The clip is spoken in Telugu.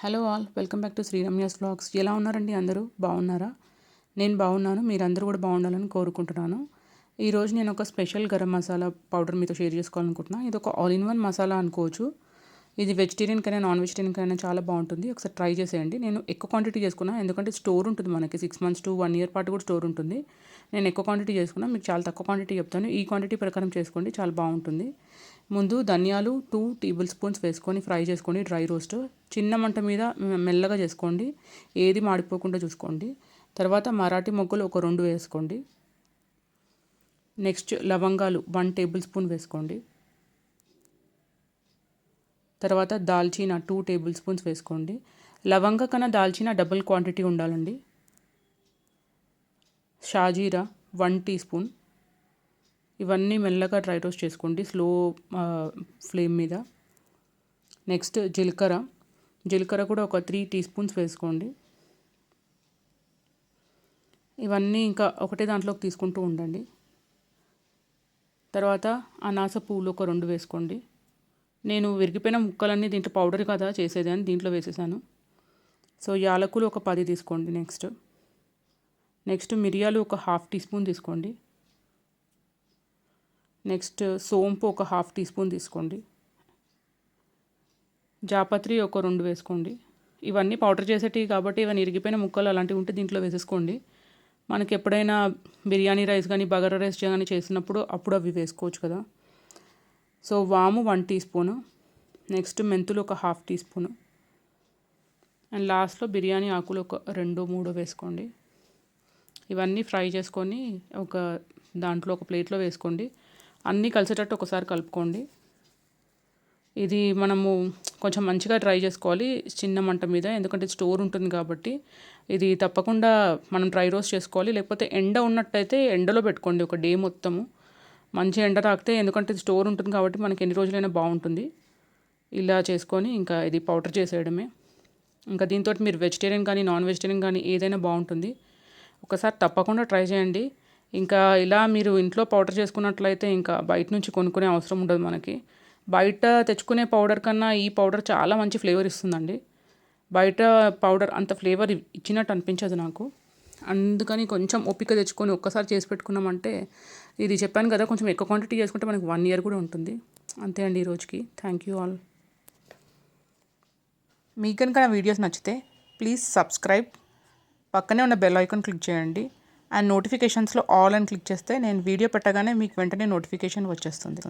Hello all, welcome back to Sriramya's vlogs. ఎలా ఉన్నారండి అందరూ? బాగున్నారా? నేను బాగున్నాను. మీరందరూ కూడా బాగుండాలని కోరుకుంటున్నాను. ఈరోజు నేను ఒక స్పెషల్ గరం మసాలా పౌడర్ మీతో షేర్ చేసుకోవాలనుకుంటున్నాను. ఇది ఒక ఆల్ ఇన్ వన్ మసాలా అనుకోవచ్చు. ఇది వెజిటేరియన్ కైనా నాన్ వెజిటేరియన్ కైనా చాలా బాగుంటుంది. ఒకసారి ట్రై చేసేయండి. నేను ఎక్కువ క్వాంటిటీ చేసుకున్నాను, ఎందుకంటే స్టోర్ ఉంటుంది మనకి 6 months to 1 year పాటు కూడా స్టోర్ ఉంటుంది. నేను ఎక్కువ క్వాంటిటీ చేసుకున్నాను, మీకు చాలా తక్కువ క్వాంటిటీ చెప్తాను. ఈ క్వాంటిటీ ప్రకారం చేసుకోండి, చాలా బాగుంటుంది. ముందు ధనియాలు 2 tablespoons వేసుకొని ఫ్రై చేసుకోండి, డ్రై రోస్ట్. చిన్న మంట మీద మెల్లగా చేసుకోండి, ఏది మాడిపోకుండా చూసుకోండి. తర్వాత మరాఠీ మొగ్గలు ఒక 2 వేసుకోండి. నెక్స్ట్ లవంగాలు 1 tablespoon వేసుకోండి. తర్వాత దాల్చిన 2 tablespoons వేసుకోండి. లవంగ కన్నా దాల్చిన డబుల్ క్వాంటిటీ ఉండాలండి. షాజీరా 1 teaspoon. ఇవన్నీ మెల్లగా డ్రై రోస్ట్ చేసుకోండి, స్లో ఫ్లేమ్ మీద. నెక్స్ట్ జీలకర్ర కూడా ఒక 3 teaspoons వేసుకోండి. ఇవన్నీ ఇంకా ఒకటే దాంట్లోకి తీసుకుంటూ ఉండండి. తర్వాత అనాస పువ్వులు ఒక 2 వేసుకోండి. నేను విరిగిపోయిన ముక్కలన్నీ దీంట్లో పౌడర్ కదా చేసేది అని దీంట్లో వేసేసాను. సో యాలకులు ఒక 10 తీసుకోండి. నెక్స్ట్ మిరియాలు ఒక 1/2 teaspoon తీసుకోండి. నెక్స్ట్ సోంపు ఒక 1/2 teaspoon తీసుకోండి. జాపత్రి ఒక 2 వేసుకోండి. ఇవన్నీ పౌడర్ చేసేటివి కాబట్టి ఇవన్నీ ఇరిగిపోయిన ముక్కలు అలాంటివి ఉంటే దీంట్లో వేసేసుకోండి. మనకి ఎప్పుడైనా బిర్యానీ రైస్ కానీ బగారా రైస్ కానీ చేసినప్పుడు అప్పుడు అవి వేసుకోవచ్చు కదా. సో వాము 1 teaspoon. నెక్స్ట్ మెంతులు ఒక 1/2 teaspoon. అండ్ లాస్ట్లో బిర్యానీ ఆకులు ఒక 2-3 వేసుకోండి. ఇవన్నీ ఫ్రై చేసుకొని ఒక దాంట్లో ఒక ప్లేట్లో వేసుకోండి. అన్నీ కలిసేటట్టు ఒకసారి కలుపుకోండి. ఇది మనము కొంచెం మంచిగా డ్రై చేసుకోవాలి చిన్న మంట మీద, ఎందుకంటే స్టోర్ ఉంటుంది కాబట్టి. ఇది తప్పకుండా మనం డ్రై రోస్ట్ చేసుకోవాలి, లేకపోతే ఎండ ఉన్నట్టయితే ఎండలో పెట్టుకోండి ఒక డే మొత్తము. మంచి ఎండ తాకితే, ఎందుకంటే ఇది స్టోర్ ఉంటుంది కాబట్టి మనకి ఎన్ని రోజులైనా బాగుంటుంది. ఇలా చేసుకొని ఇంకా ఇది పౌడర్ చేసేయడమే. ఇంకా దీంతో మీరు వెజిటేరియన్ కానీ నాన్ వెజిటేరియన్ కానీ ఏదైనా బాగుంటుంది. ఒకసారి తప్పకుండా ట్రై చేయండి. ఇంకా ఇలా మీరు ఇంట్లో పౌడర్ చేసుకున్నట్లయితే ఇంకా బయట నుంచి కొనుక్కునే అవసరం ఉండదు మనకి. బయట తెచ్చుకునే పౌడర్ కన్నా ఈ పౌడర్ చాలా మంచి ఫ్లేవర్ ఇస్తుందండి. బయట పౌడర్ అంత ఫ్లేవర్ ఇచ్చినట్టు అనిపించదు నాకు. అందుకని కొంచెం ఓపిక తెచ్చుకొని ఒక్కసారి చేసి పెట్టుకున్నామంటే, ఇది చెప్పాను కదా, కొంచెం ఎక్కువ క్వాంటిటీ చేసుకుంటే మనకి 1 year కూడా ఉంటుంది. అంతే అండి ఈరోజుకి. Thank you all. మీకు కనుక నా వీడియోస్ నచ్చితే ప్లీజ్ సబ్స్క్రైబ్, పక్కనే ఉన్న బెల్ ఐకాన్ క్లిక్ చేయండి. అండ్ నోటిఫికేషన్స్లో ఆల్ అని క్లిక్ చేస్తే నేను వీడియో పెట్టగానే మీకు వెంటనే నోటిఫికేషన్ వచ్చేస్తుంది.